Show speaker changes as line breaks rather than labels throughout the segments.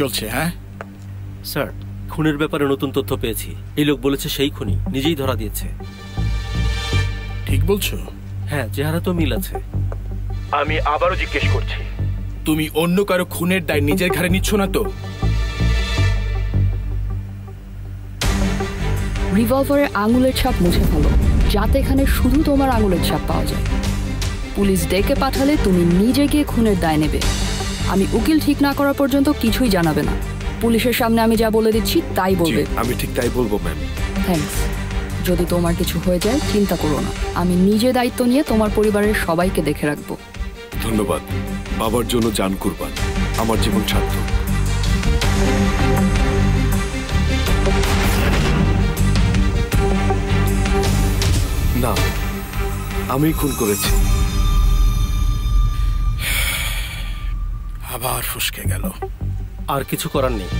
চলছে? হ্যাঁ
স্যার, খুনের ব্যাপারে নতুন তথ্য পেয়েছি। এই লোক বলেছে সেই খুনি নিজেই ধরা দিয়েছে।
ঠিক বলছো?
হ্যাঁ, চেহারা তো মিল আছে।
আমি আবারও জিজ্ঞেস করছি,
তুমি অন্য কারো খুনের দায় নিজের ঘাড়ে নিচ্ছ না তো?
রিভলভারের আঙুলের ছাপ মুছে ফেলো, যাতে এখানে শুধু তোমার আঙুলের ছাপ পাওয়া যায়। পুলিশ ডেকে পাঠালে তুমি নিজে গিয়ে খুনের দায় নেবে। আমি উকিল ঠিক না করা পর্যন্ত কিছুই জানাবে না। পুলিশের সামনে আমি যা বলে দিচ্ছি তাই বলবে।
আমি ঠিক তাই বলবো ম্যাম।
থ্যাঙ্কস। যদি তোমার কিছু হয়ে যায় চিন্তা করো না, আমি নিজে দায়িত্ব নিয়ে তোমার পরিবারের সবাইকে দেখে রাখবো।
ধন্যবাদ। বাবার জন্য জান কুরবান, আমার জীবন সার্থক। না, আমি খুন করেছি।
আবার ফসকে গেল।
আর কিছু করার নেই।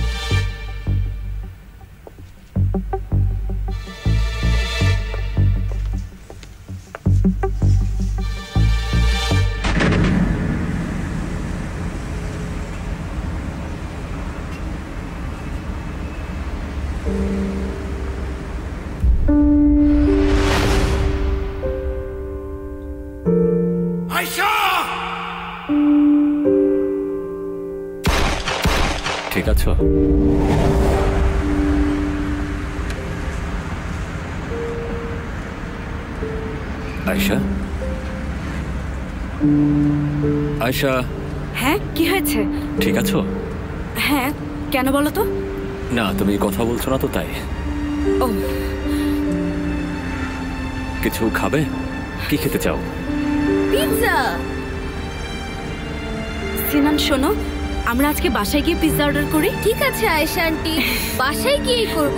ঠিক আছো? আয়শা, আয়শা।
হ্যাঁ, কি হয়েছে?
ঠিক আছো?
হ্যাঁ, কেন বলো তো?
না, তুমি কথা বলছো না তো তাই।
ও,
কিছু খাবে? কি খেতে চাও?
পিৎজা। সিনান শোনো, আমরা আজকে বাসায় গিয়ে পিৎজা অর্ডার করি।
ঠিক আছে আয়েশা আন্টি, বাসায় গিয়েই করব।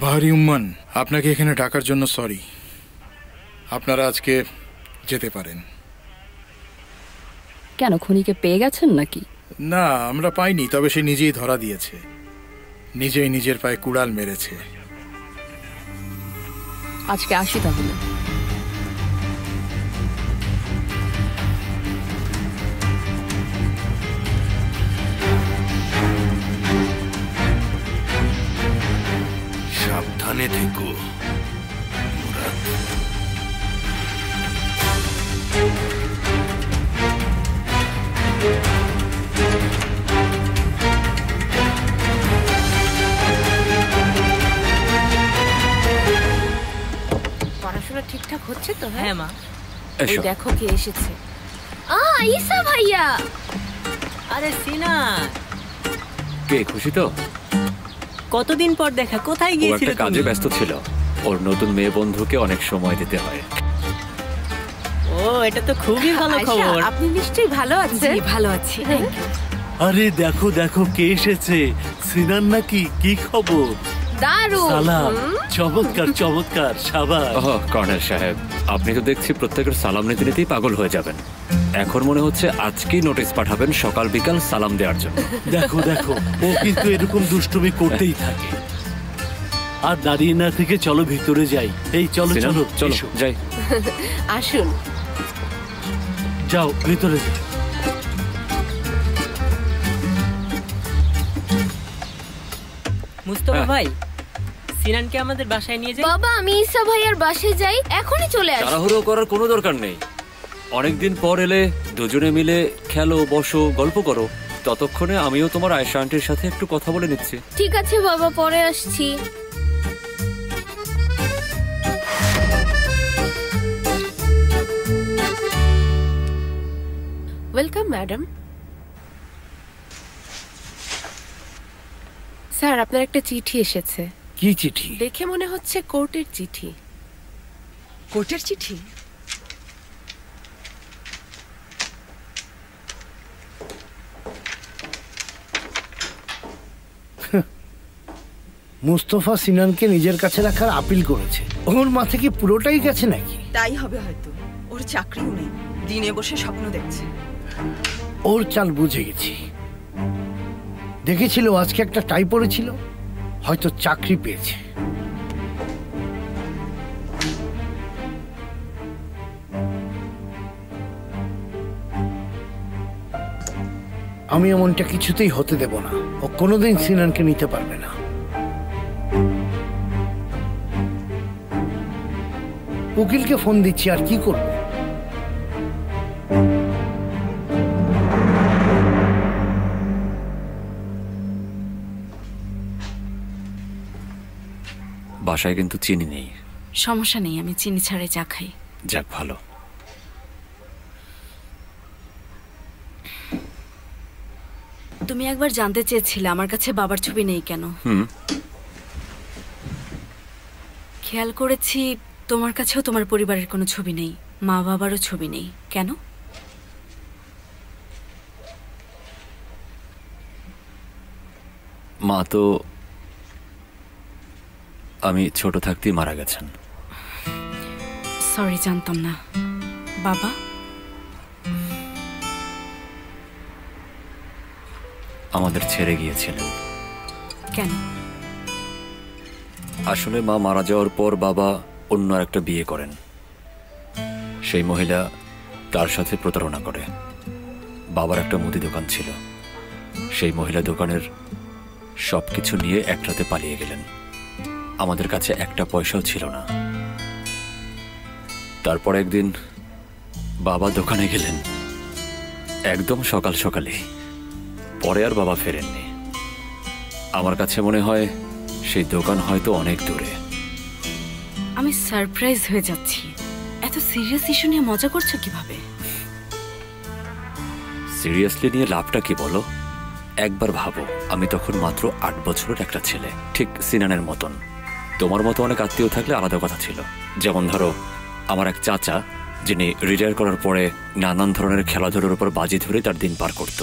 বাহারি উম্মান, আপনাকে এখানে ডাকার জন্য সরি। আপনারা আজকে যেতে পারেন।
কেন, খুনিকে পেয়ে গেছেন নাকি?
না, আমরা পাইনি, তবে সে নিজেই ধরা দিয়েছে। নিজেই নিজের পায়ে কুড়াল মেরেছে।
আজকে আসি তাহলে।
সাবধানে থেকো।
পড়াশোনা ঠিকঠাক হচ্ছে তো?
হ্যাঁ মা।
এই দেখো কে এসেছে।
ঈসা ভাইয়া।
আরে সিনা,
কে খুশি তো?
কতদিন পর দেখা, কোথায় গিয়েছিল?
একটা কাজে ব্যস্ত ছিল। ওর নতুন মেয়ে বন্ধুকে অনেক সময় দিতে হয়।
ও, এটা তো খুবই ভালো খবর।
আপনি নিশ্চয়ই ভালো আছেন?
জি, ভালো আছি।
আরে দেখো দেখো কে এসেছে। সিনান নাকি? কি খবর?
দারুণ।
সালাম। চমৎকার চমৎকার, শাবাশ।
ওহ কর্নেল সাহেব, আপনি তো দেখছি প্রত্যেকের সালাম নিতে নিতেই পাগল হয়ে যাবেন। এখন মনে হচ্ছে আজকেই নোটিশ পাঠাবেন সকাল বিকাল সালাম দেওয়ার জন্য।
দেখো দেখো, ও কিন্তু এরকম দুষ্টুমি করতেই থাকে। আর দাঁড়িয়ে না থেকে চলো ভিতরে যাই। এই চলো চলো
চলো যাই।
আসুন।
যাও ভিতরে যাও।
মুস্তাফা ভাই, সিনানকে আমাদের বাসায় নিয়ে যাই।
বাবা, আমি ঈসা ভাইয়ার বাসায় যাই, এখনই চলে আসি।
তাড়াহুড়ো করার কোনো দরকার নেই। অনেকদিন পর এলে দুজনে মিলে খেলো, বসো, গল্প করো। ততক্ষণে আমিও তোমার আয়েশা আন্টির সাথে একটু কথা বলে নিচ্ছি।
ঠিক আছে বাবা, পরে আসছি। Welcome madam. স্যার, আপনার একটা চিঠি এসেছে।
কি চিঠি?
দেখে মনে হচ্ছে কোর্টের চিঠি।
কোর্টের চিঠি?
মুস্তফা সিনানকে নিজের কাছে রাখার আপিল করেছে। ওর মাথা কি পুরোটাই গেছে নাকি?
তাই হবে হয়তো, ওর চাকরিও নেই।
দিনে বসে স্বপ্ন দেখছে।
ওর চাল বুঝে গেছি। দেখেছিল আজকে একটা টাই পড়েছিল, হয়তো চাকরি পেয়েছে। আমি এমনটা কিছুতেই হতে দেব না। ও কোনোদিন সিনানকে নিতে পারবে না। উকিলকে ফোন দিচ্ছি, আর কি করব?
বাসায় কিন্তু চিনি নেই।
সমস্যা নেই, আমি চিনি ছাড়াই চা খাই।
যাক ভালো।
তুমি একবার জানতে চেয়েছিলে আমার কাছে বাবার ছবি নেই কেন। খেয়াল করেছি তোমার কাছেও তোমার পরিবারের কোনো ছবি নেই, মা বাবারও ছবি নেই। কেন?
মা তো আমি ছোট থাকতেই মারা গেছেন।
সরি, জানতাম না। বাবা?
আমাদের ছেড়ে গিয়েছিলেন।
কেন?
আসলে মা মারা যাওয়ার পর বাবা অন্য একটা বিয়ে করেন। সেই মহিলা তার সাথে প্রতারণা করে। বাবার একটা মুদি দোকান ছিল, সেই মহিলা দোকানের সবকিছু নিয়ে এক রাতে পালিয়ে গেলেন। আমাদের কাছে একটা পয়সাও ছিল না। তারপর একদিন বাবা দোকানে গেলেন একদম সকাল সকালে। পরে আর বাবা ফেরেননি। আমার কাছে মনে হয় সেই দোকান হয়তো অনেক দূরে।
আমি সারপ্রাইজ হয়ে যাচ্ছি। এত সিরিয়াস ইস্যু নিয়ে মজা করছো কিভাবে?
সিরিয়াসলি নিয়ে লাভটা কি বলো? একবার ভাবো, আমি তখন মাত্র 8 বছরের একটা ছেলে, ঠিক সিনানের মতন। তোমার মতো অনেক আত্মীয় থাকলে আলাদা কথা ছিল। যেমন ধরো আমার এক চাচা, যিনি রিটায়ার করার পরে নানান ধরনের খেলাধুলার উপর বাজি ধরে তার দিন পার করত।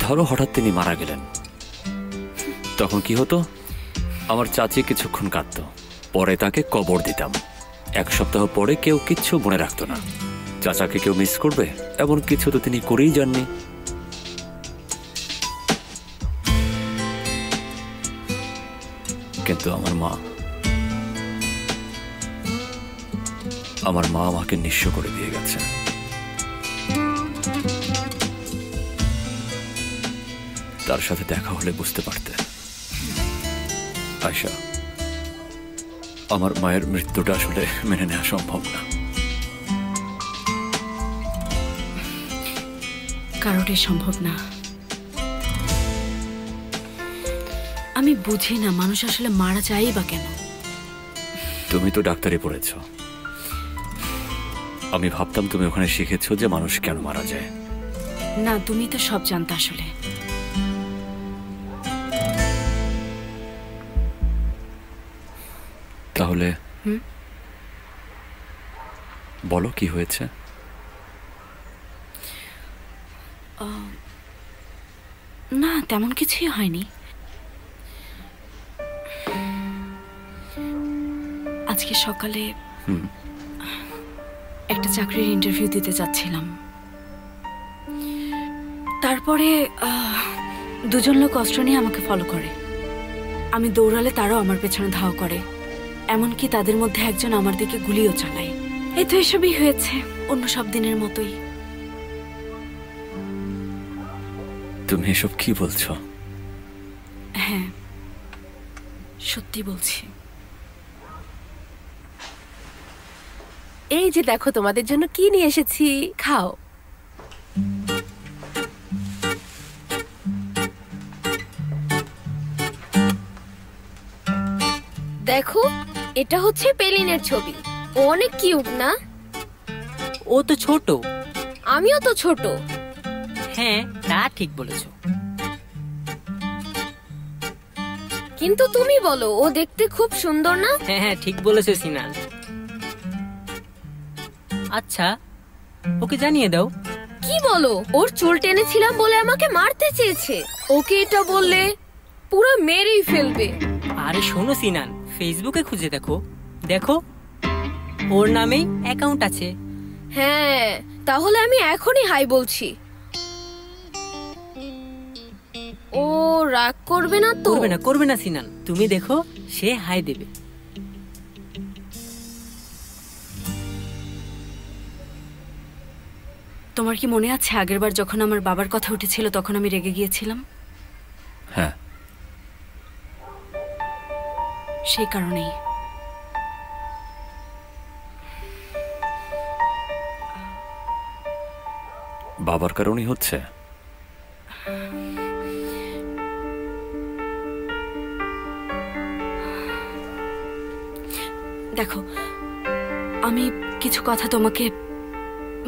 ধরো হঠাৎ তিনি মারা গেলেন, তখন কি হতো? আমার চাচি কিছুক্ষণ কাঁদত, পরে তাকে কবর দিতাম। 1 সপ্তাহ পরে কেউ কিচ্ছু মনে রাখতো না। চাচাকে কেউ মিস করবে এমন কিছু তো তিনি করেই যাননি। কিন্তু আমার মা আমাকে নিঃস্ব করে দিয়ে গেছে। তার সাথে দেখা হলে বুঝতে পারতে। আয়শা, আমার মায়ের মৃত্যুটা আসলে মেনে নেওয়া সম্ভব না।
কারোরই সম্ভব না। আমি বুঝি না মানুষ আসলে মারা যায় বা কেন।
তুমি তো ডাক্তারি পড়েছ, আমি ভাবতাম তুমি ওখানে শিখেছো যে মানুষ কেন মারা যায়।
না, তুমি তো সব জানতে আসলে।
তাহলে বলো কি হয়েছে?
না, তেমন কিছুই হয়নি। আজকে সকালে একটা চাকরির ইন্টারভিউ দিতে যাচ্ছিলাম। তারপরে 2জন লোক অস্ত্র নিয়ে আমাকে ফলো করে। আমি দৌড়ালে তারাও আমার পেছনে ধাও করে। এমনকি তাদের মধ্যে একজন আমার দিকে গুলিও চালায়। এই তো এসবই হয়েছে, অন্য সব দিনের মতোই।
তুমি এসব কি বলছো?
হ্যাঁ, সত্যি বলছি।
এই যে দেখো, তোমাদের জন্য কি নিয়ে এসেছি, খাও। দেখো, এটা হচ্ছে পেলিনের ছবি। ও অনেক কিউট না?
ও তো ছোট।
আমিও তো ছোট।
হ্যাঁ, তা ঠিক বলেছো।
কিন্তু তুমি বলো, ও দেখতে খুব সুন্দর না?
হ্যাঁ হ্যাঁ, ঠিক বলেছো সিনান। আচ্ছা, ওকে জানিয়ে দাও।
কি বলো? ওর চুল টেনেছিলাম বলে আমাকে মারতে চেয়েছে। ওকে এটা বললে পুরো মেরেই ফেলবে।
আরে শোনো সিনান, ফেসবুকে খুঁজে দেখো, দেখো ওর নামেই অ্যাকাউন্ট আছে।
হ্যাঁ, তাহলে আমি এখনই হাই বলছি। ও রাগ করবে না তো?
করবে না সিনান, তুমি দেখো সে হাই দেবে।
তোমার কি মনে আছে আগেরবার যখন আমার বাবার কথা উঠেছিল তখন আমি রেগে গিয়েছিলাম?
হ্যাঁ,
সেই কারণেই।
বাবার কারণেই হচ্ছে।
দেখো, আমি কিছু কথা তোমাকে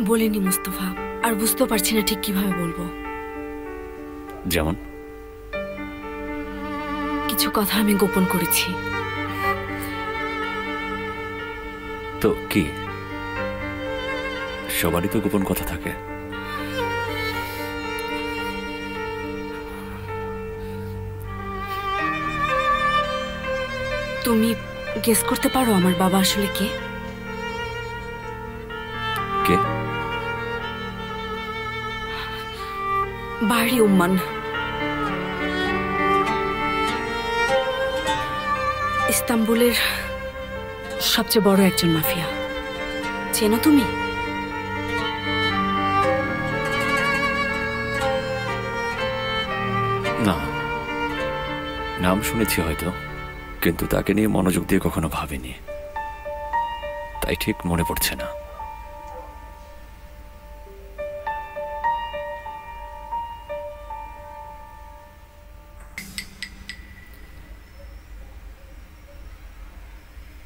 বলিনি মুস্তফা, আর বুঝতেও পারছি না ঠিক কিভাবে বলবো।
যেমন?
কিছু কথা আমি গোপন করেছি।
তো কি? সবারই তো গোপন কথা থাকে।
তুমি গেস করতে পারো আমার বাবা আসলে কে?
কে?
বাহরি উম্মান। ইস্তাম্বুলের সবচেয়ে বড় একজন মাফিয়া। চেনো তুমি?
না, নাম শুনেছি হয়তো, কিন্তু তাকে নিয়ে মনোযোগ দিয়ে কখনো ভাবিনি, তাই ঠিক মনে পড়ছে না।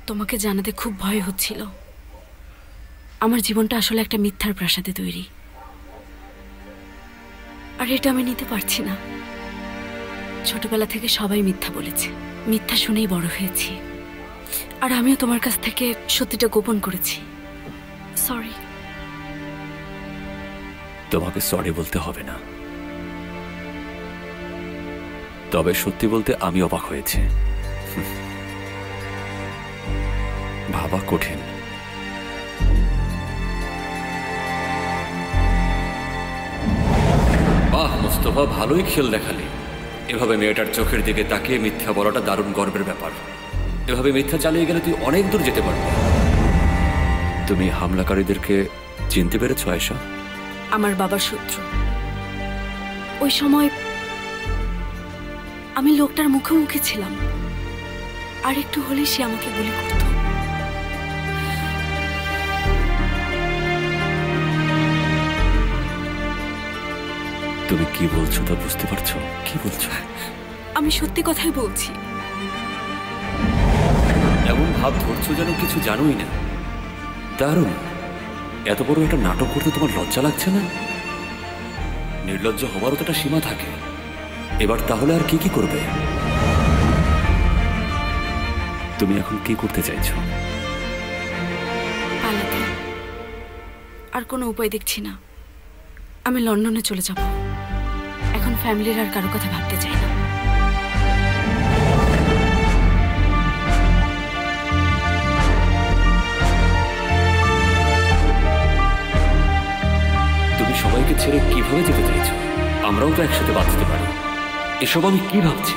তোমাকে জানাতে খুব ভয় হচ্ছিল। আমার জীবনটা আসলে একটা মিথ্যার প্রাসাদে তৈরি, আর এটা আমি নিতে পারছি না। ছোটবেলা থেকে সবাই মিথ্যা বলেছে, মিথ্যা শুনেই বড় হয়েছি, আর আমিও তোমার কাছ থেকে সত্যিটা গোপন করেছি। সরি।
তোমাকে সরি বলতে হবে না, তবে সত্যি বলতে আমি অবাক হয়েছি। ভাবা কঠিন। বাহ মুস্তফা, ভালোই খেল দেখালি। এভাবে মেয়েটার চোখের দিকে তাকিয়ে মিথ্যা বলাটা দারুণ গর্বের ব্যাপার। এভাবে মিথ্যা চালিয়ে গেলে তুই অনেক দূর যেতে পারবি। তুমি হামলাকারীদেরকে চিনতে পেরেছো আয়েশা?
আমার বাবার শত্রু। ওই সময় আমি লোকটার মুখোমুখি ছিলাম, আর একটু হলেই সে আমাকে গুলি করত।
তুমি কি বলছো তা বুঝতে পারছো? কি বলছো?
আমি সত্যি কথাই বলছি।
এমন ভাব ধরছো যেন কিছু জানোই না। দারুণ। এত বড় একটা নাটক করতে তোমার লজ্জা লাগছে না? নির্লজ্জ হওয়ারও তো একটা সীমা থাকে। এবার তাহলে আর কি কি করবে? তুমি এখন কি করতে চাইছো?
পালাতে। আর কোনো উপায় দেখছি না। আমি লন্ডনে চলে যাব। এখন ফ্যামিলির আর কারো কথা ভাবতে চাই না।
তুমি সবাইকে ছেড়ে কিভাবে যেতে চাইছো? আমরাও তো একসাথে বাঁচতে পারি। এসব আমি কি ভাবছি?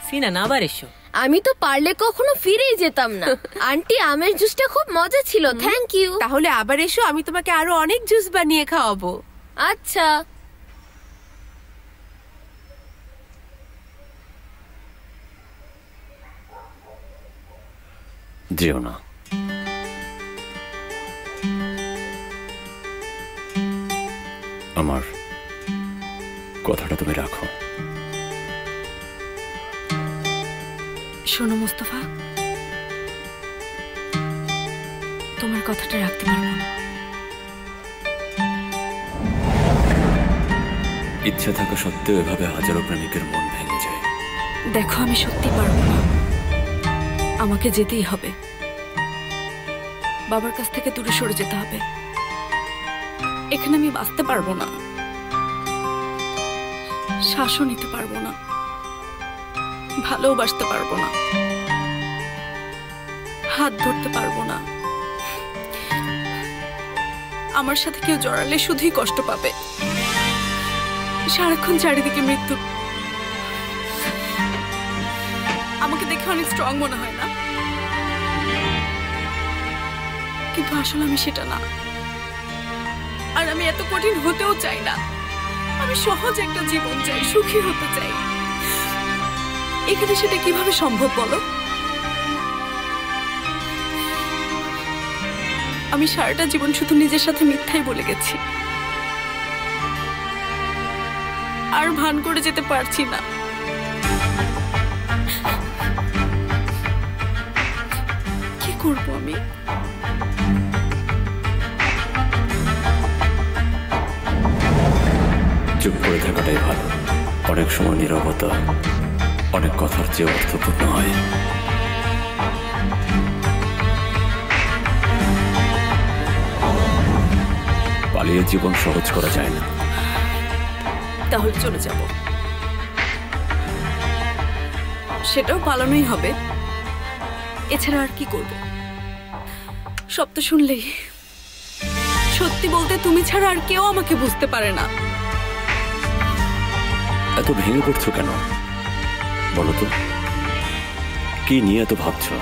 সিনান, আবার এসো।
আমি তো পারলে কখনো ফিরেই যেতাম না। আন্টি, আমের জুসটা খুব মজা ছিল, থ্যাংক ইউ।
তাহলে আবার এসো, আমি তোমাকে আরো অনেক জুস বানিয়ে খাওয়াবো।
আচ্ছা।
যেও না। আমার কথাটা তুমি রাখো।
শোনো মুস্তফা, তোমার কথাটা রাখতে পারবো না।
ইচ্ছা থাকা সত্ত্বেও এভাবে হাজারো প্রেমিকের মন ভেঙে যায়।
দেখো, আমি সত্যি পারবো না। আমাকে যেতেই হবে। বাবার কাছ থেকে দূরে সরে যেতে হবে। এখানে আমি বাঁচতে পারবো না। শ্বাসও নিতে পারবো না। ভালোবাসতে পারবো না। হাত ধরতে পারবো না। আমার সাথে কেউ জড়ালে শুধুই কষ্ট পাবে। সারাক্ষণ চারিদিকে মৃত্যু। আমাকে দেখে অনেক স্ট্রং মনে হয় না, কিন্তু আসলে আমি সেটা না। আর আমি এত কঠিন হতেও চাই না। আমি সহজ একটা জীবন চাই, সুখী হতে চাই। এখানে সেটা কিভাবে সম্ভব বলো? আমি সারাটা জীবন শুধু নিজের সাথে মিথ্যাই বলে গেছি, আর ভান করে যেতে পারছি না। কি করব আমি?
চুপ করে থাকাটাই ভালো। অনেক সময় নীরবতা অনেক কথার চেয়ে অর্থপূর্ণ হয়। পালিয়ে জীবন সহজ করা যায় না।
তাহলে চলে যাব, সেটাও পালানোই হবে। এছাড়া আর কি করব? সব তো শুনলেই। সত্যি বলতে তুমি ছাড়া আর কেউ আমাকে বুঝতে পারে না।
এত ভেঙে পড়ছো কেন বলো তো? কি নিয়ে এত ভাবছো?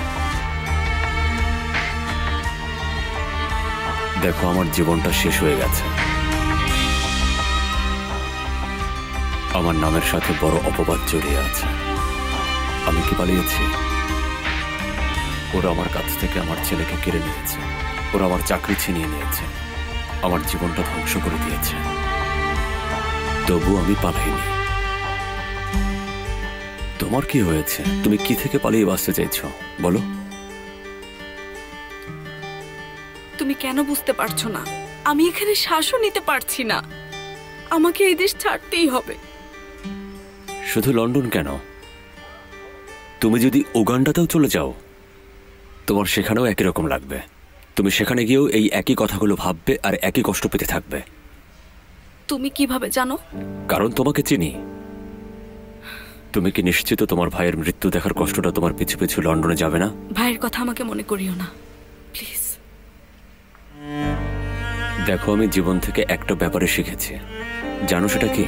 দেখো, আমার জীবনটা শেষ হয়ে গেছে। আমার নামের সাথে বড় অপবাদ জড়িয়ে আছে। আমি কি পালিয়েছি? ওরা আমার কাছ থেকে আমার ছেলেকে কেড়ে নিয়েছে। ওরা আমার চাকরি ছিনিয়ে নিয়েছে। আমার জীবনটা ধ্বংস করে দিয়েছে। তবু আমি পালাইনি। তোমার কি হয়েছে? তুমি কি থেকে পালিয়ে বাঁচতে চাইছো বলো?
তুমি কেন বুঝতে পারছো না? আমি এখানে শ্বাসও নিতে পারছি না। আমাকে এই দেশ ছাড়তেই হবে।
শুধু লন্ডন কেন, তুমি যদি উগান্ডাতেও চলে যাও, তোমার সেখানেও একই রকম লাগবে। তুমি সেখানে গিয়েও এই একই কথাগুলো ভাববে আর একই কষ্ট পেতে থাকবে।
তুমি কিভাবে জানো?
কারণ তোমাকে চিনি। তুমি কি নিশ্চিত তোমার ভাইয়ের মৃত্যু দেখার কষ্টটা তোমার পিছু পিছু লন্ডনে যাবে না?
ভাইয়ের কথা আমাকে মনে করিও না প্লিজ।
দেখো, আমি জীবন থেকে একটা ব্যাপারে শিখেছি, জানো সেটা কি?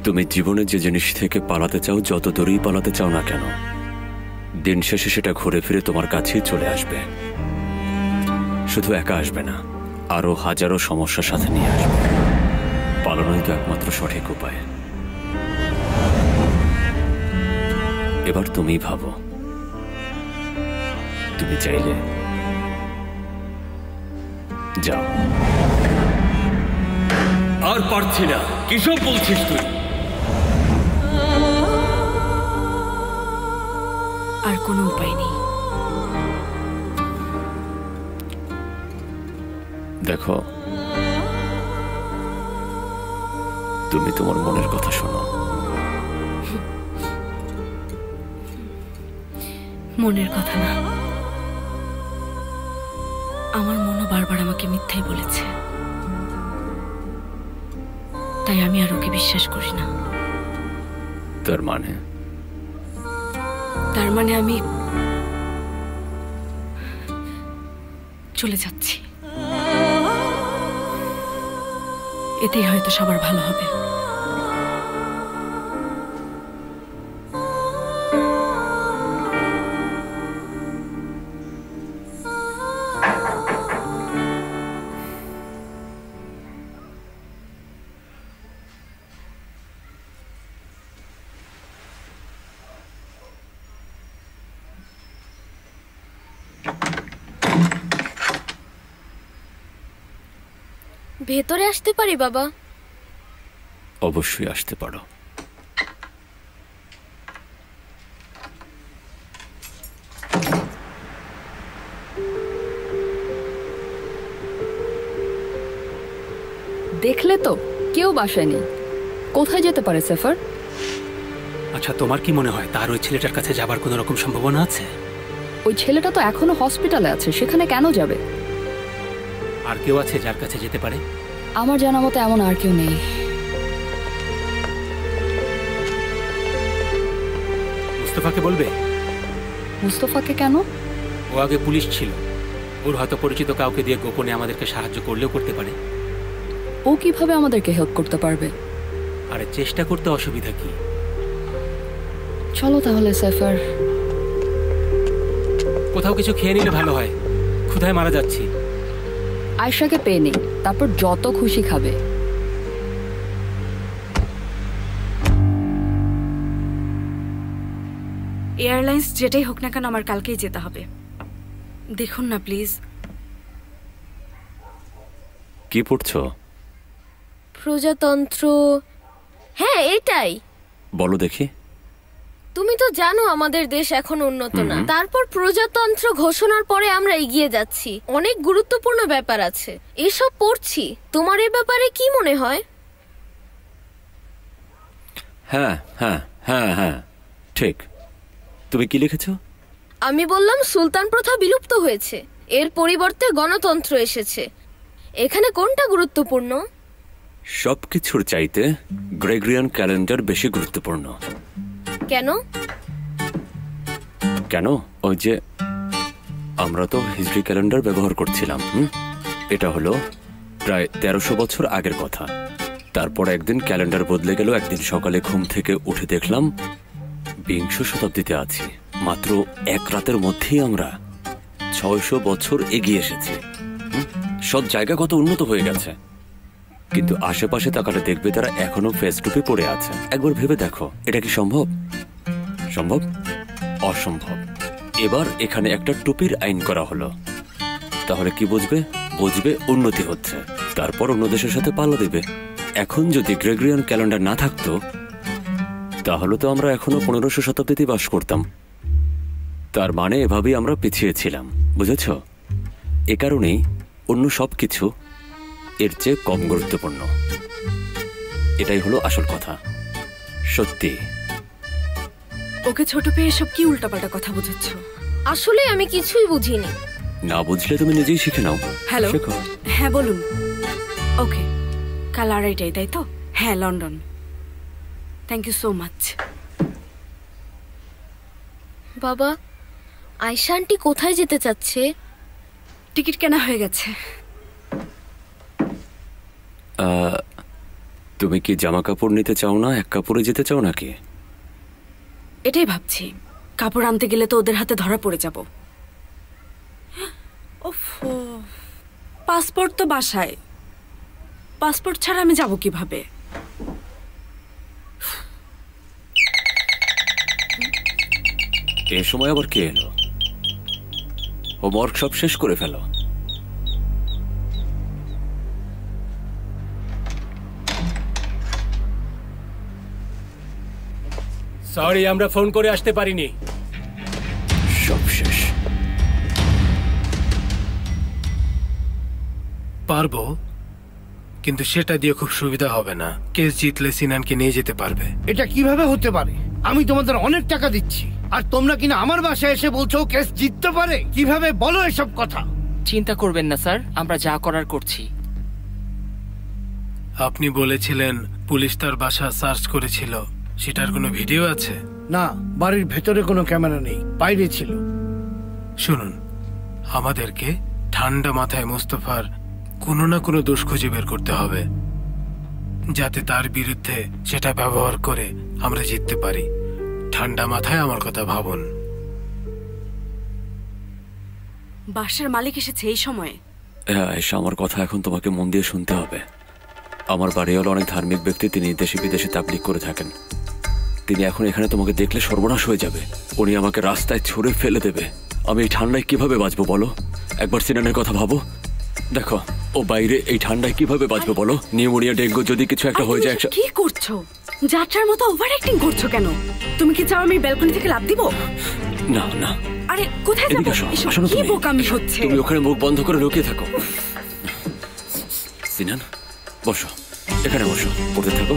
তুমি জীবনে যে জিনিস থেকে পালাতে চাও, যত দূরেই পালাতে চাও না কেন, দিন শেষে সেটা ঘুরে ফিরে তোমার কাছেই চলে আসবে। শুধু একা আসবে না, আরো হাজারো সমস্যার সাথে নিয়ে আসবে। পালানোই তো একমাত্র সঠিক উপায়। এবার তুমি ভাবো, তুমি চাইলে যাও।
আর পারছি না। কিসব বলছিস তুই?
আর কোনো উপায় নেই।
দেখো, তুমি তোমার মনের কথা শোনো।
মনের কথা না, আমার মনও বারবার আমাকে মিথ্যাই বলেছে। তাই আমি আর ওকে বিশ্বাস করি না।
তার মানে
আমি চলে যাচ্ছি। এতেই হয়তো সবার ভালো হবে।
ভেতরে আসতে পারি বাবা?
অবশ্যই আসতে পারো।
দেখলে তো, কেউ বাসায় নেই। কোথায় যেতে পারে সেফার?
আচ্ছা, তোমার কি মনে হয় তার ওই ছেলেটার কাছে যাবার কোনো রকম সম্ভাবনা আছে?
ওই ছেলেটা তো এখনো হসপিটালে আছে, সেখানে কেন যাবে?
আর কেউ আছে যার কাছে যেতে পারে?
আমার জানা মতে এমন আর কেউ নেই।
মুস্তফাকে বলবে?
মুস্তফাকে কেন?
ও আগে পুলিশ ছিল, ওর হয়তো পরিচিত কাউকে দিয়ে গোপনে আমাদেরকে সাহায্য করলেও করতে পারে।
ও কিভাবে আমাদেরকে হেল্প করতে পারবে?
আরে চেষ্টা করতে অসুবিধা কি?
চলো তাহলে সাইফার।
কোথাও কিছু খেয়ে নিলে ভালো হয়, ক্ষুধায় মারা যাচ্ছি।
আয়শাকে পেয়ে নেই, তারপর যত খুশি খাবে।
এয়ারলাইন্স যেটাই হোক না কেন আমার কালকেই যেতে হবে। দেখুন না প্লিজ।
কি পড়ছো?
প্রজাতন্ত্র। হ্যাঁ এটাই।
বলো দেখি।
তুমি তো জানো আমাদের দেশ এখন উন্নত না, তারপর প্রজাতন্ত্র ঘোষণার পরে আমরা এগিয়ে যাচ্ছি। অনেক গুরুত্বপূর্ণ ব্যাপার আছে, এসব পড়ছি। তোমার এ ব্যাপারে কি মনে হয়?
হ্যাঁ হ্যাঁ হ্যাঁ হ্যাঁ ঠিক। তুমি কি লিখেছ?
আমি বললাম সুলতান প্রথা বিলুপ্ত হয়েছে, এর পরিবর্তে গণতন্ত্র এসেছে। এখানে কোনটা গুরুত্বপূর্ণ?
সবকিছুর চাইতে গ্রেগরিয়ান ক্যালেন্ডার বেশি গুরুত্বপূর্ণ।
কেন?
কেন? ওই যে আমরা তো হিজরি ক্যালেন্ডার ব্যবহার করছিলাম। এটা হলো প্রায় 1300 বছর আগের কথা। তারপর একদিন ক্যালেন্ডার বদলে গেল। একদিন সকালে ঘুম থেকে উঠে দেখলাম 20শ শতাব্দীতে আছি। মাত্র এক রাতের মধ্যেই আমরা 600 বছর এগিয়ে এসেছি। সব জায়গা কত উন্নত হয়ে গেছে, কিন্তু আশেপাশে তাকালে দেখবে তারা এখনো ফেস টুপি পড়ে আছে। একবার ভেবে দেখো, এটা কি সম্ভব? সম্ভব? অসম্ভব। এবার এখানে একটা টুপির আইন করা হলো, তাহলে কি বুঝবে? বুঝবে উন্নতি হচ্ছে। তারপর অন্য দেশের সাথে পাল্লা দেবে। এখন যদি গ্রেগরিয়ান ক্যালেন্ডার না থাকতো তাহলে তো আমরা এখনো 1500 শতাব্দীতে বাস করতাম। তার মানে এভাবেই আমরা পিছিয়ে ছিলাম, বুঝেছ? এ কারণেই অন্য সবকিছু এর চেয়ে কম গুরুত্বপূর্ণ। এটাই হলো আসল কথা। সত্যি।
ওকে ছোট পেয়ে এসব কি উল্টাপাল্টা কথা বোঝাচ্ছ?
আসলে আমি কিছুই বুঝিনি।
না বুঝলে তুমি নিজেই শিখে নাও।
হ্যালো।
শেখো।
হ্যাঁ বলুন। ওকে, কাল 2:30টায়, তাই তো? হ্যাঁ, London. Thank you so much.
বাবা, আয়শা আন্টি কোথায় যেতে চাচ্ছে?
টিকিট কেনা হয়ে গেছে।
তুমি কি জামা কাপড় নিতে চাও না? এক কাপড়ে যেতে চাও নাকি?
এটাই ভাবছি, কাপড় আনতে গেলে তো ওদের হাতে ধরা পড়ে যাব। পাসপোর্ট তো বাসায়, পাসপোর্ট ছাড়া আমি যাব কিভাবে?
এ সময় আবার কে এলো? হোমওয়ার্ক সব শেষ করে ফেলো।
সরি, আমরা ফোন করে আসতে পারিনি।
সব শেষ।
পারবো, কিন্তু সেটা দিয়ে খুব সুবিধা হবে না। কেস জিতলে সিনানকে নিয়ে যেতে পারবে।
এটা কিভাবে হতে পারে? আমি তোমাদের অনেক টাকা দিচ্ছি, আর তোমরা কিনা আমার বাসায় এসে বলছো কেস জিততে পারে? কিভাবে বলো এসব কথা?
চিন্তা করবেন না স্যার, আমরা যা করার করছি।
আপনি বলেছিলেন পুলিশ তার বাসা সার্চ করেছিল, সেটার কোনো ভিডিও আছে?
না, বাড়ির ভেতরে কোনো ক্যামেরা নেই, বাইরে ছিল।
শুনুন, আমাদেরকে ঠান্ডা মাথায় মোস্তফার কোনো না কোনো দোষ খুঁজে বের করতে হবে, যাতে তার বিরুদ্ধে সেটা ব্যবহার করে আমরা জিততে পারি। ঠান্ডা মাথায় আমার কথা ভাবুন।
বাসার মালিক এসেছে এই সময়ে?
এসে আমার কথা এখন তোমাকে মন দিয়ে শুনতে হবে। আমার বাড়ি হলো অনেক ধার্মিক ব্যক্তি, তিনি দেশে বিদেশে তাবলীগ করে থাকেন। তিনি এখন এখানে তোমাকে দেখলে সর্বনাশ হয়ে যাবে। উনি আমাকে রাস্তায় ছুঁড়ে ফেলে দেবে। আমি এই ঠান্ডায় কিভাবে বাঁচবো বলো? একবার সিনানের কথা ভাবো। দেখো, ও বাইরে এই ঠান্ডায় কিভাবে বাঁচবে বলো? নিউমোনিয়া, ডেঙ্গু যদি কিছু একটা হয়ে যায়।
কি করছো? যাত্রার মতো ওভার অ্যাক্টিং করছো কেন? তুমি কি চাও আমি ব্যালকনি থেকে লাফ দিব?
না না।
আরে কোথায় যাব? এসব কি বোকামি হচ্ছে?
তুমি ওখানে মুখ বন্ধ করে লুকিয়ে থাকো। সিনান, বসো, এখানে বসো, পড়তে থাকো।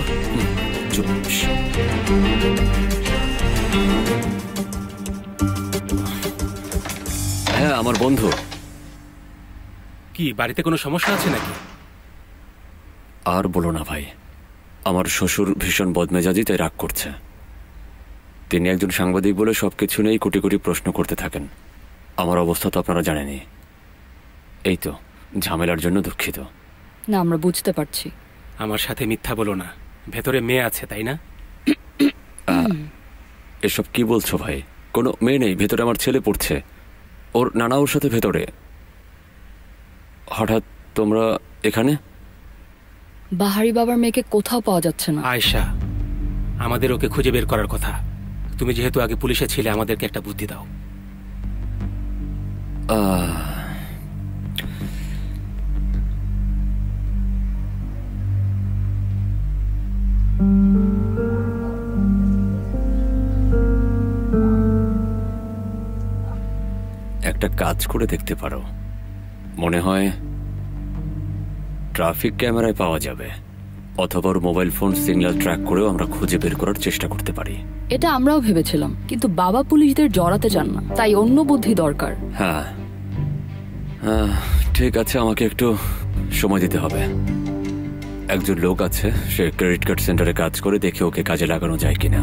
চুপ। হ্যাঁ, আমার বন্ধু।
কি বাড়িতে কোনো সমস্যা আছে নাকি?
আর বলো না ভাই, আমার শ্বশুর ভীষণ বদমেজাজি, তাই রাগ করছে। তিনি একজন সাংবাদিক বলে সবকিছু নিয়েই কোটি কোটি প্রশ্ন করতে থাকেন। আমার অবস্থা তো আপনারা জানেনই। এই তো, ঝামেলার জন্য দুঃখিত।
না, আমরা বুঝতে পারছি।
আমার সাথে মিথ্যা বলো না, ভেতরে মেয়ে আছে তাই না?
এসব কি বলছো ভাই? কোনো মেয়ে নেই, ভেতরে আমার ছেলে পড়ছে, ওর নানা ওর সাথে ভেতরে। হঠাৎ তোমরা এখানে?
বাহারি বাবার মেয়েকে কোথাও পাওয়া যাচ্ছে না।
আয়শা, আমাদের ওকে খুঁজে বের করার কথা। তুমি যেহেতু আগে পুলিশে ছিলে, আমাদেরকে একটা বুদ্ধি দাও।
একটা কাজ করে দেখতে পারো, মনে হয় ট্রাফিক ক্যামেরায় পাওয়া যাবে, অথবা ওর মোবাইল ফোন সিগন্যাল ট্র্যাক করেও আমরা খুঁজে বের করার চেষ্টা করতে পারি।
এটা আমরাও ভেবেছিলাম, কিন্তু বাবা পুলিশদের জড়াতে চান না, তাই অন্য বুদ্ধি দরকার।
হ্যাঁ, ঠিক আছে, আমাকে একটু সময় দিতে হবে। একজন লোক আছে, সে ক্রেডিট কার্ড সেন্টারে কাজ করে, দেখে ওকে কাজে লাগানো যায় কিনা।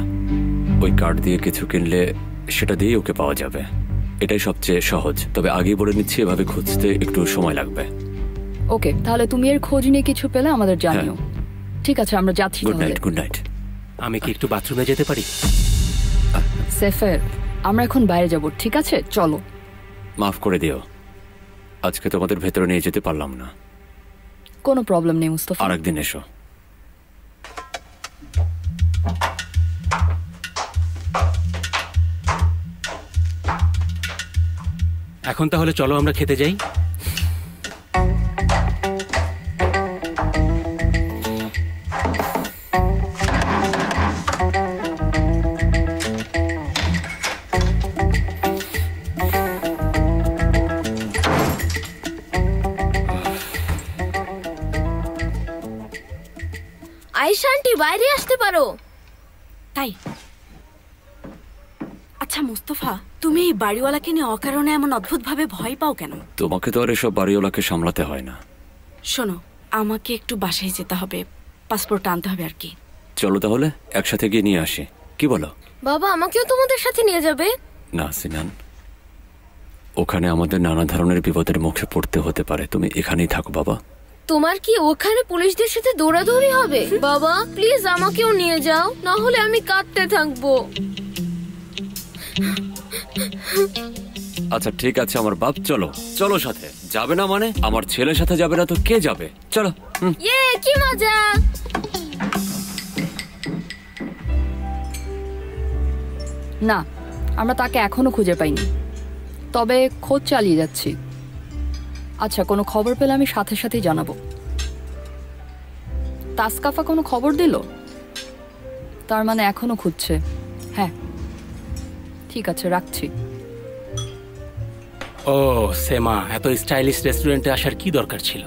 ওই কার্ড দিয়ে কিছু কিনলে সেটা দিয়েই ওকে পাওয়া যাবে। এটাই সবচেয়ে সহজ, তবে আগেই বলে নিচ্ছি এভাবে খুঁজতে একটু সময় লাগবে।
ওকে, তাহলে তুমি এর খোঁজ নিয়ে কিছু পেলে আমাদের জানিও। ঠিক আছে, আমরা যাচ্ছি।
Good night. Good night.
আমি কি একটু বাথরুমে যেতে পারি?
সেফের, আমরা এখন বাইরে যাব, ঠিক আছে? চলো।
মাফ করে দিও, আজকে তোমাদের ভেতরে নিয়ে যেতে পারলাম না।
কোনো প্রবলেম নেই মুস্তাফা,
আরেকদিন এসো।
এখন তাহলে চলো আমরা খেতে যাই।
আয়েশা আন্টি, বাইরে আসতে পারো।
তাই? আচ্ছা মুস্তফা, তুমি এই বাড়িওয়ালাকে নিয়ে অকারণে এমন অদ্ভুত ভাবে ভয় পাও কেন?
তোমাকে তো আর এসব বাড়িওয়ালাকে সামলাতে হয় না।
শোনো, আমাকে একটু বাসায় যেতে হবে, পাসপোর্ট আনতে হবে আর কি।
চলো তাহলে একসাথে গিয়ে নিয়ে আসি, কি বলো?
বাবা, আমাকেও তোমাদের সাথে নিয়ে যাবে?
না সিনান, ওখানে আমাদের নানা ধরনের বিপদের মুখে পড়তে হতে পারে, তুমি এখানেই থাকো বাবা।
তোমার কি ওখানে পুলিশদের সাথে দৌড়াদৌড়ি হবে? বাবা প্লিজ আমাকেও নিয়ে যাও, না হলে আমি কাঁদতে থাকবো।
আচ্ছা ঠিক আছে আমার বাপ, চলো। চলো সাথে যাবে না মানে? আমার ছেলের সাথে যাবে না তো কে যাবে? চলো।
ইয়ে, কি মজা।
না, আমরা তাকে এখনো খুঁজে পাইনি, তবে খোঁজ চালিয়ে যাচ্ছি। আচ্ছা, কোনো খবর পেলে আমি সাথে সাথেই জানাবো। তাসকাফা কোনো খবর দিল? তার মানে এখনো খুঁজছে। হ্যাঁ ঠিক আছে, রাখছি।
ও সেমা, এত স্টাইলিশ রেস্টুরেন্টে আসার কি দরকার ছিল?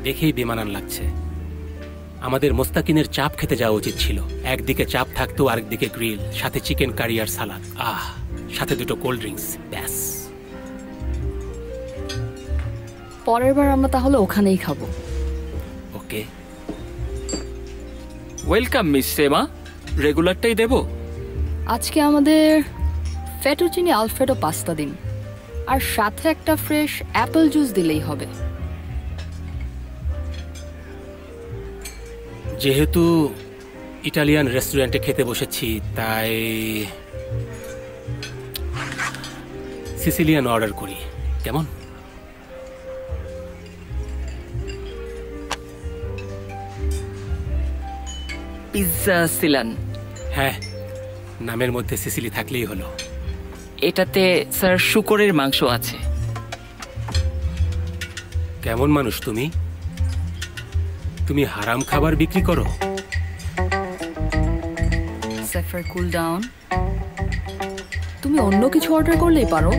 দেখেই বেমানান লাগছে। আমাদের মোস্তাকিনের চাপ খেতে যাওয়া উচিত ছিল। একদিকে চাপ থাকতো, আরেকদিকে গ্রিল, সাথে চিকেন কারি আর সালাদ, সাথে দুটো কোল্ড ড্রিঙ্কস, ব্যাস।
পরের বার আমরা তাহলে ওখানেই খাবো।
ওকে, ওয়েলকাম মিস সেমা। রেগুলারটাই দেব?
আজকে আমাদের ফেটুচিনি আলফ্রেডো পাস্তা দিন, আর সাথে একটা ফ্রেশ অ্যাপেল জুস দিলেই হবে।
যেহেতু ইটালিয়ান রেস্টুরেন্টে খেতে বসেছি, তাই সিসিলিয়ান অর্ডার করি, কেমন?
পিৎজা সিলান।
হ্যাঁ, নামের মধ্যে সিসিলি থাকলেই হলো।
এটাতে স্যার শুকরের মাংস আছে।
কেমন মানুষ তুমি? তুমি হারাম খাবার বিক্রি করো?
Safer, cool down. তুমি অন্য কিছু অর্ডার করলেই পারো।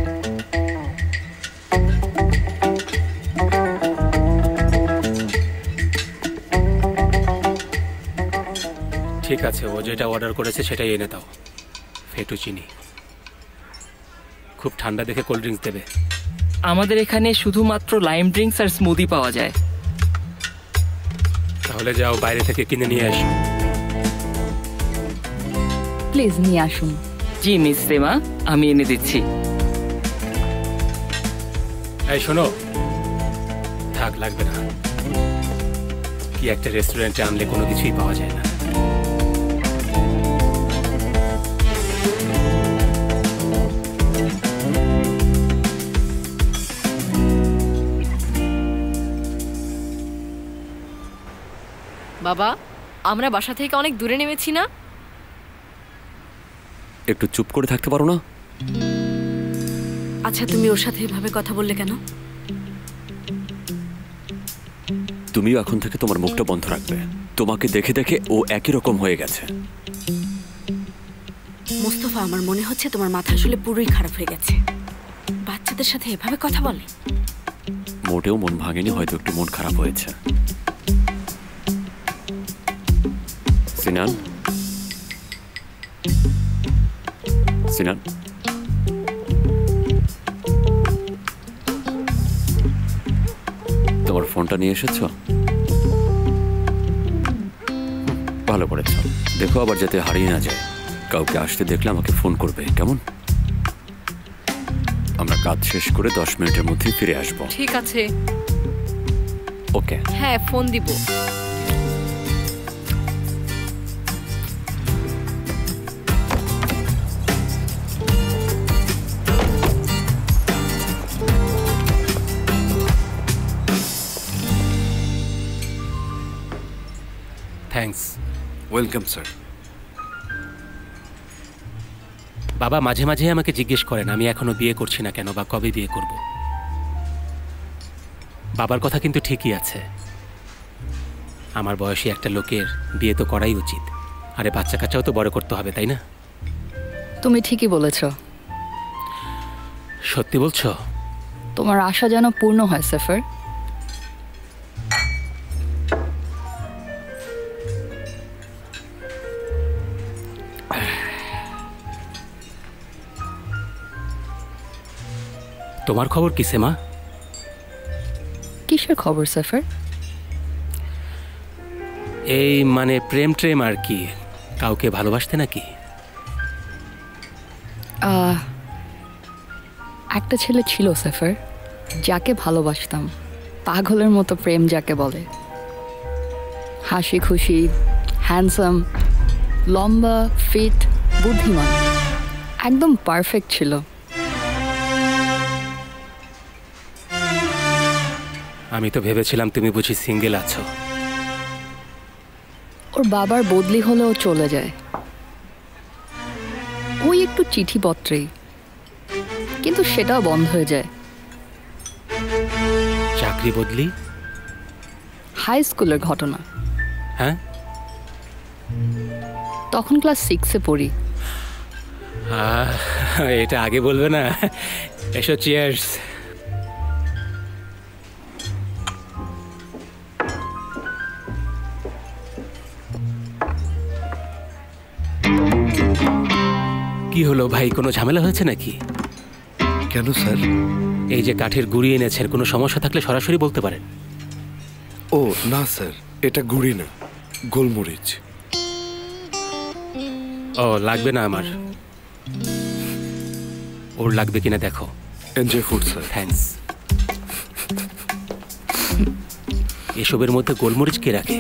ঠিক আছে, ও যেটা অর্ডার করেছে সেটাই এনে দাও। ফেটুচিনি। খুব ঠান্ডা দেখে কোল্ড ড্রিঙ্কস দেবে।
আমাদের এখানে শুধুমাত্র লাইম ড্রিঙ্কস আর স্মুদি পাওয়া যায়।
তাহলে যাও, বাইরে থেকে কিনে নিয়ে আসো।
প্লিজ নিয়ে আসুন।
জি মিস সেমা, আমি এনে দিচ্ছি।
এই শোনো, থাক, লাগবে না। কি একটা রেস্টুরেন্টে আনলে কোনো কিছুই পাওয়া যায় না।
বাবা, আমরা বাসা থেকে অনেক দূরে নেমেছি না?
একটু চুপ করে থাকতে পারো না?
আচ্ছা, তুমি ওর সাথে এভাবে কথা বললে কেন?
তুমিও এখন থেকে তোমার মুখটা বন্ধ রাখবে। তোমাকে দেখে দেখে ও একই রকম হয়ে গেছে।
মোস্তফা, আমার মনে হচ্ছে তোমার মাথা আসলে পুরোই খারাপ হয়ে গেছে। বাচ্চাদের সাথে এভাবে কথা বলে?
মোটেও মন ভাঙেনি, হয়তো একটু মন খারাপ হয়েছে। সিনান, সিনান, তোমার ফোনটা নিয়ে এসেছ? ভালো করেছ। দেখো আবার যাতে হারিয়ে না যায়। কাউকে আসতে দেখলে আমাকে ফোন করবে, কেমন? আমরা কাজ শেষ করে 10 মিনিটের মধ্যে ফিরে আসবো।
ঠিক আছে।
ওকে।
হ্যাঁ, ফোন দিব।
থ্যাঙ্কস।
Welcome sir.
বাবা মাঝে মাঝে আমাকে জিজ্ঞেস করেন আমি এখনো বিয়ে করছি না কেন বা কবে বিয়ে করব। বাবার কথা কিন্তু ঠিকই আছে। আমার বয়সী একটা লোকের বিয়ে তো করাই উচিত। আরে বাচ্চা কাচ্চাও তো বড় করতে হবে, তাই না?
তুমি ঠিকই বলেছ।
সত্যি বলছো?
তোমার আশা যেন পূর্ণ হয় সেফার।
তোমার খবর কি সেমা?
কিসের খবর সেফার?
এই মানে প্রেম ট্রেম আর কি। কাউকে ভালোবাসতে নাকি?
একটা ছেলে ছিল সেফার, যাকে ভালোবাসতাম। পাগলের মতো প্রেম যাকে বলে। হাসি খুশি, হ্যান্ডসাম, লম্বা, ফিট, বুদ্ধিমান, একদম পারফেক্ট ছিল।
আমি তো ভেবেছিলাম তুমি বুঝি সিঙ্গেল আছো।
ওর বাবার বদলি হলেও চলে যায়। ওই একটু চিঠিপত্রেই, কিন্তু সেটাও বন্ধ হয়ে যায়।
চাকরি বদলি?
হাই স্কুলের ঘটনা।
হ্যাঁ,
তখন ক্লাস 6-এ পড়ি।
এটা আগে বলবে না? এসো, চিয়ার্স। কি হলো ভাই, কোনো ঝামেলা হয়েছে নাকি?
কেন স্যার?
এই যে কাঠের গুঁড়ি এনেছেন, কোনো সমস্যা থাকলে সরাসরি বলতে পারেন।
ও না স্যার, এটা গুঁড়ি না, গোলমরিচ।
ও লাগবে না আমার। ওর লাগবে কিনা দেখো।
Enjoy food sir.
থ্যাঙ্কস। এসবের মধ্যে গোলমরিচ কে রাখে?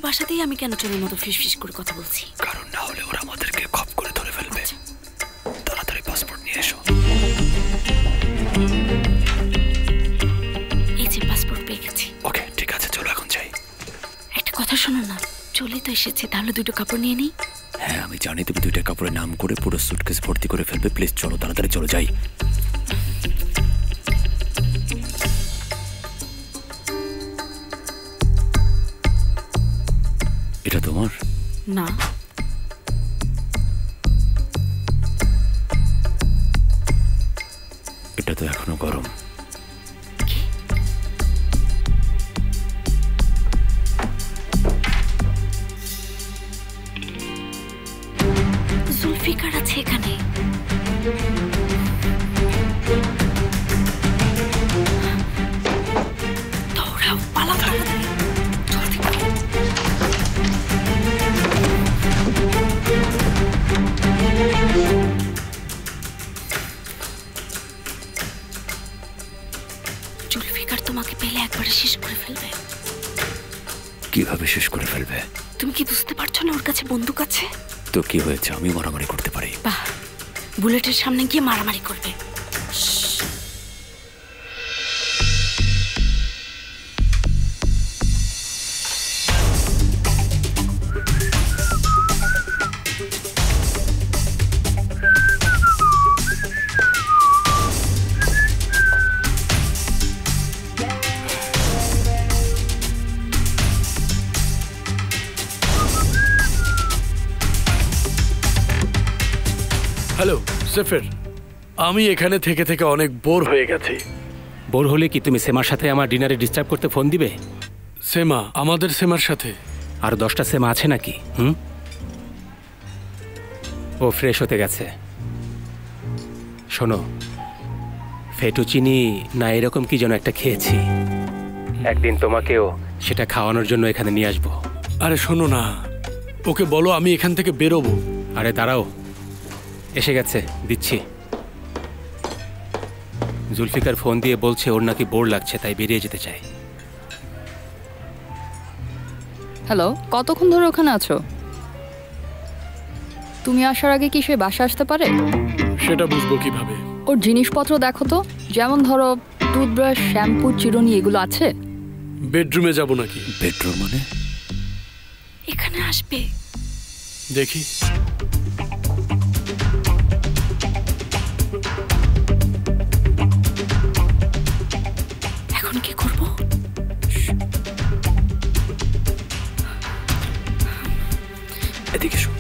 বাসাতেই আমি কেন চোরের মতো ফিসফিস করে কথা বলছি?
কারণ না হলে ওরা আমাদেরকে খপ করে ধরে ফেলবে। তাড়াতাড়ি পাসপোর্ট নিয়ে এসো।
এই যে পাসপোর্ট পেয়ে গেছি।
ওকে, ঠিক আছে, চলো এখন যাই।
একটা কথা শোনো না, চলে তো এসেছে, তাহলে দুটো কাপড় নিয়ে নিই।
হ্যাঁ আমি জানি তুমি 2টা কাপড়ের নাম করে পুরো সুটকেস ভর্তি করে ফেলবে। প্লিজ চলো, তাড়াতাড়ি চলো, যাই। এটা তোমার
না?
এটা তো এখনো গরম।
একবারে শেষ করে ফেলবে।
কিভাবে শেষ করে ফেলবে?
তুমি কি বুঝতে পারছো না ওর কাছে বন্দুক আছে?
তো কি হয়েছে, আমি মারামারি করতে পারি।
বাহ, বুলেটের সামনে গিয়ে মারামারি করবে।
হ্যালো সেফের, আমি এখানে থেকে থেকে অনেক বোর হয়ে গেছি।
বোর হলে কি তুমি সেমার সাথে আমার ডিনারে ডিস্টার্ব করতে ফোন দিবে?
সেমা? আমাদের সেমার সাথে
আর 10টা সেমা আছে নাকি? ও ফ্রেশ হতে গেছে। শোনো, ফেটুচিনি না এরকম কি যেন একটা খেয়েছি, একদিন তোমাকেও সেটা খাওয়ানোর জন্য এখানে নিয়ে আসবো।
আরে শোনো না, ওকে বলো আমি এখান থেকে বেরোবো।
আরে দাঁড়াও, এসে গেছে, দিচ্ছি। জুলফিকার ফোন দিয়ে বলছে ওর নাকি বোর লাগছে, তাই বেরিয়ে যেতে চায়।
হ্যালো, কতক্ষণ ধরে ওখানে আছো? তুমি আসার আগে কি সে বাসা আসতে পারে?
সেটা বুঝবো কিভাবে?
ওর জিনিসপত্র দেখো তো, যেমন ধরো টুথব্রাশ, শ্যাম্পু, চিরুনি, এগুলো আছে?
বেডরুমে যাব নাকি?
বেডরুম মানে?
এখানে আসবে।
দেখি।
এখন কি করব?
এদিকে শোন।